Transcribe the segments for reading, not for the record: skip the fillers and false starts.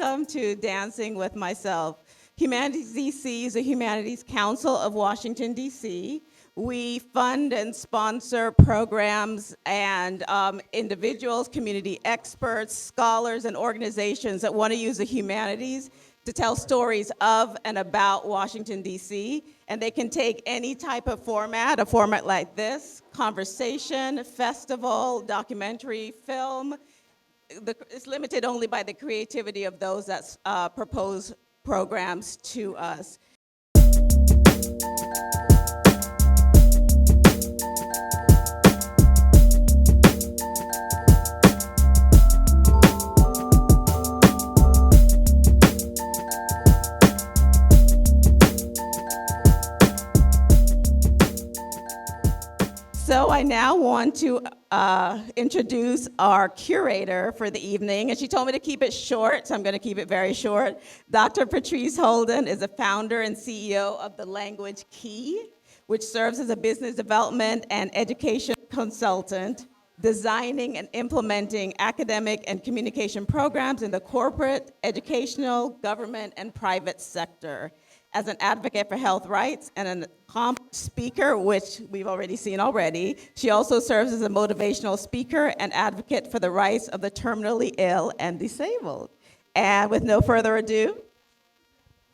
welcome to Dancing with Myself. Humanities DC is a Humanities Council of Washington, DC. We fund and sponsor programs and individuals, community experts, scholars, and organizations that want to use the humanities to tell stories of and about Washington, D.C. And they can take any type of format, a format like this, conversation, festival, documentary, film. It's limited only by the creativity of those that propose programs to us. So I now want to introduce our curator for the evening, and she told me to keep it short, so I'm going to keep it very short. Dr. Patrice Holden is the founder and CEO of The Language Key, which serves as a business development and education consultant, designing and implementing academic and communication programs in the corporate, educational, government, and private sector. As an advocate for health rights and an accomplished speaker, which we've already seen already, she also serves as a motivational speaker and advocate for the rights of the terminally ill and disabled. And with no further ado.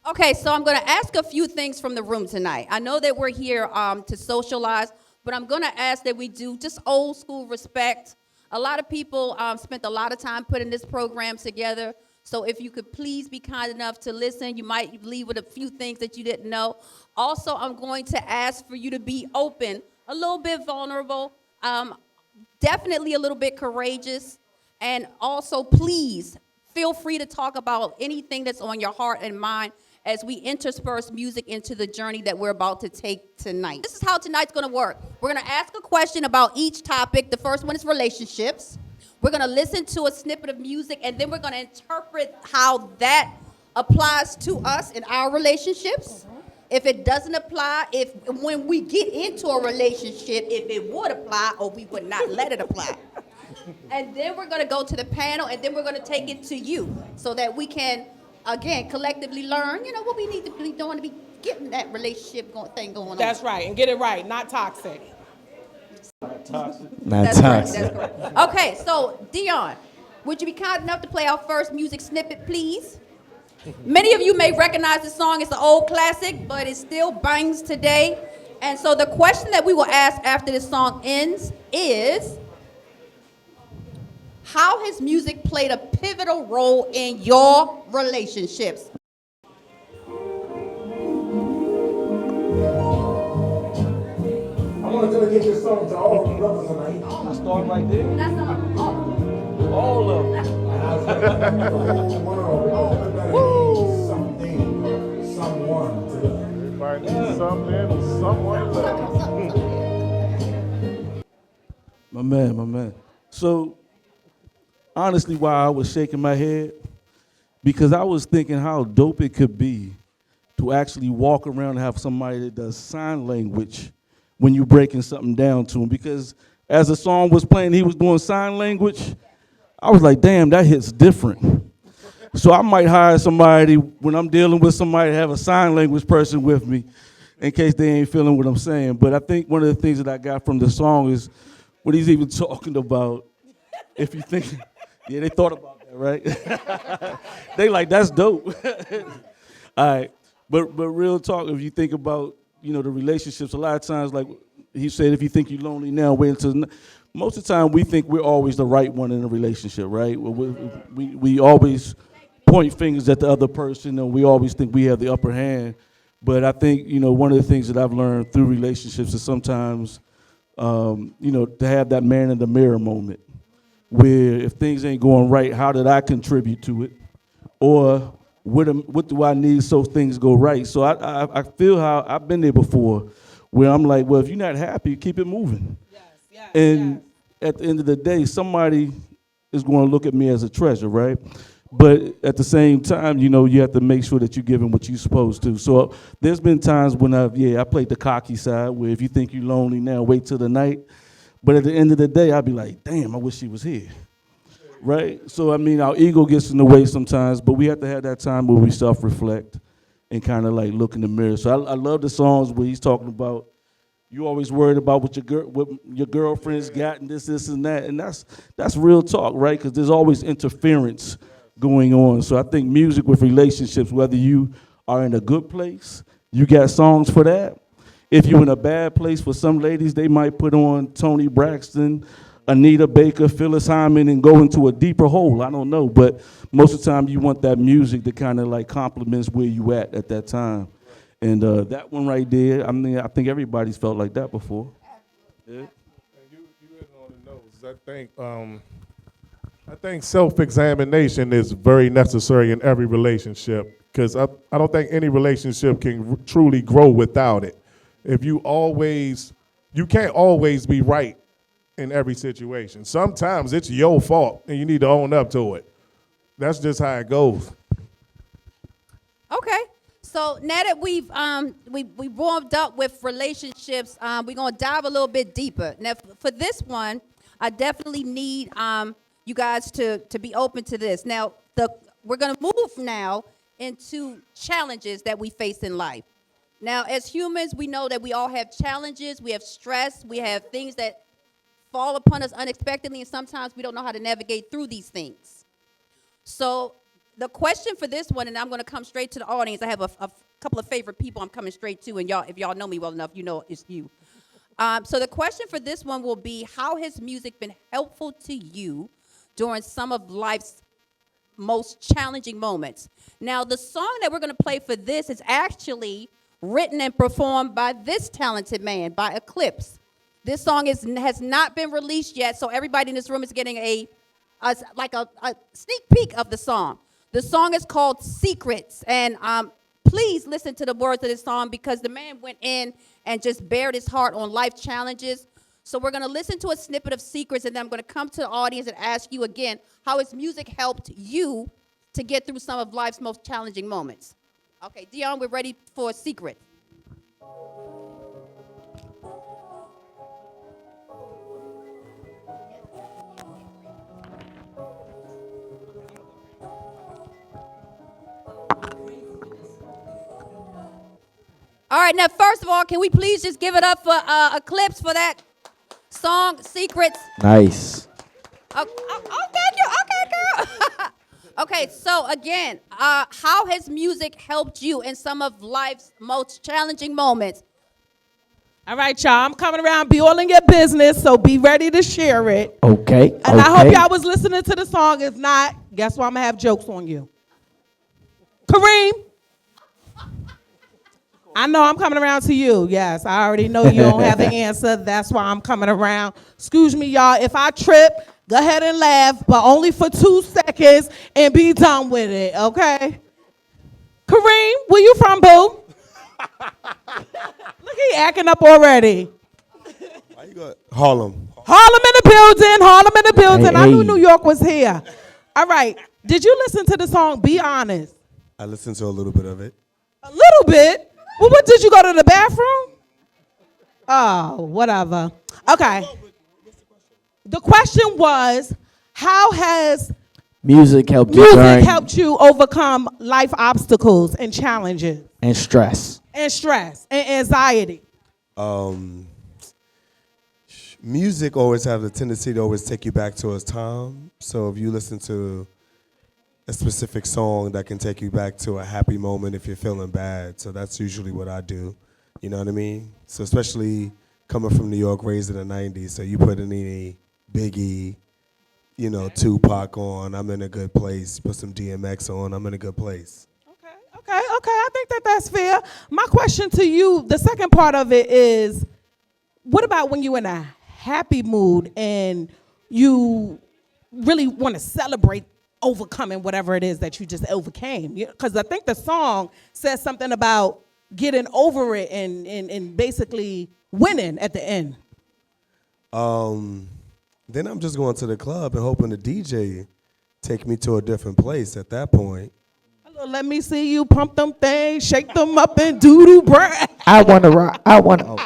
Okay, so I'm going to ask a few things from the room tonight. I know that we're here to socialize, but I'm going to ask that we do just old school respect. A lot of people spent a lot of time putting this program together. So if you could please be kind enough to listen, you might leave with a few things that you didn't know. Also, I'm going to ask for you to be open, a little bit vulnerable, definitely a little bit courageous, and also please feel free to talk about anything that's on your heart and mind as we intersperse music into the journey that we're about to take tonight. This is how tonight's gonna work. We're gonna ask a question about each topic. The first one is relationships. We're going to listen to a snippet of music, and then we're going to interpret how that applies to us in our relationships. If it doesn't apply, if when we get into a relationship, if it would apply or we would not let it apply. And then we're going to go to the panel, and then we're going to take it to you so that we can, again, collectively learn, what we need to be doing to be getting that relationship thing going on. That's right, and get it right, not toxic. That's correct. Okay, so Dion, would you be kind enough to play our first music snippet, please? Many of you may recognize this song. It's an old classic, but it still bangs today. And so the question that we will ask after this song ends is, how has music played a pivotal role in your relationships? I want to dedicate this song to all the brothers tonight. I start right there. That's All of them. And I was like, the whole world, everybody needs something, someone to love. Everybody needs something or someone left. My man. So, honestly, while I was shaking my head, because I was thinking how dope it could be to actually walk around and have somebody that does sign language when you're breaking something down to him. Because as the song was playing, he was doing sign language. I was like, damn, that hits different. So I might hire somebody when I'm dealing with somebody to have a sign language person with me in case they ain't feeling what I'm saying. But I think one of the things that I got from the song is what he's even talking about. If you think, yeah, they thought about that, right? They like, that's dope. All right, but real talk, if you think about, the relationships, a lot of times, like he said, if you think you're lonely now, wait until, most of the time we think we're always the right one in a relationship, right? We always point fingers at the other person, and we always think we have the upper hand. But I think, one of the things that I've learned through relationships is sometimes, to have that man in the mirror moment where if things ain't going right, how did I contribute to it? Or what do I need so things go right? So I feel how I've been there before where I'm like, well, if you're not happy, keep it moving. Yes, And at the end of the day, somebody is going to look at me as a treasure, right? But at the same time, you have to make sure that you're giving what you're supposed to. So there's been times when I played the cocky side where if you think you're lonely now, wait till the night. But at the end of the day, I'd be like, damn, I wish she was here. right? So, I mean, our ego gets in the way sometimes, but we have to have that time where we self-reflect and kind of like look in the mirror. So I love the songs where he's talking about you always worried about what your girlfriend's got and this, and that. And that's real talk, right? Because there's always interference going on. So I think music with relationships, whether you are in a good place, you got songs for that. If you're in a bad place, for some ladies, they might put on Toni Braxton, Anita Baker, Phyllis Hyman, and go into a deeper hole. I don't know, but most of the time you want that music that kind of like complements where you at that time. And that one right there, I mean, I think everybody's felt like that before. Yeah. And you hit on the nose. I think self-examination is very necessary in every relationship because I don't think any relationship can truly grow without it. If you can't always be right in every situation. Sometimes it's your fault and you need to own up to it. That's just how it goes. Okay. So now that we've we warmed up with relationships, we're gonna dive a little bit deeper. Now, for this one, I definitely need you guys to be open to this. Now, we're gonna move now into challenges that we face in life. Now, as humans, we know that we all have challenges. We have stress. We have things that fall upon us unexpectedly, and sometimes we don't know how to navigate through these things. So the question for this one, and I'm going to come straight to the audience. I have a couple of favorite people I'm coming straight to, and if y'all know me well enough, you know it's you. So the question for this one will be, how has music been helpful to you during some of life's most challenging moments? Now, the song that we're going to play for this is actually written and performed by this talented man, by Eclipse. This song has not been released yet, so everybody in this room is getting a sneak peek of the song. The song is called Secrets, and please listen to the words of this song because the man went in and just bared his heart on life challenges. So we're going to listen to a snippet of Secrets, and then I'm going to come to the audience and ask you again, how has music helped you to get through some of life's most challenging moments? Okay, Dion, we're ready for Secrets. All right, now, first of all, can we please just give it up for Eclipse for that song, Secrets? Nice. Oh, thank you. Okay, girl. Okay, so again, how has music helped you in some of life's most challenging moments? All right, y'all. I'm coming around. Be all in your business, so be ready to share it. Okay. And I hope y'all was listening to the song. If not, guess what? I'm going to have jokes on you. Kareem. I know I'm coming around to you. Yes, I already know you don't have the answer. That's why I'm coming around. Excuse me, y'all. If I trip, go ahead and laugh, but only for 2 seconds and be done with it, okay? Kareem, where you from, boo? Look, he acting up already. How you got Harlem? Harlem in the building, Harlem in the building. Hey, I knew hey. New York was here. All right. Did you listen to the song Be Honest? I listened to a little bit of it. A little bit? Well, what, did you go to the bathroom? Oh, whatever. Okay. The question was, how has Music helped you music during helped you overcome life obstacles and challenges and stress. and stress and anxiety? Music always have a tendency to always take you back to a time. So if you listen to a specific song, that can take you back to a happy moment if you're feeling bad. So that's usually what I do. You know what I mean? So especially coming from New York, raised in the 90s, so you put any Biggie, you know, Tupac on, I'm in a good place. Put some DMX on, I'm in a good place. Okay. I think that's fair. My question to you, the second part of it is, what about when you're in a happy mood and you really want to celebrate overcoming whatever it is that you just overcame? Because I think the song says something about getting over it and basically winning at the end. Then I'm just going to the club and hoping the DJ take me to a different place at that point. Hello, let me see you pump them things, shake them up and do-do bread. I want to rock. I want to.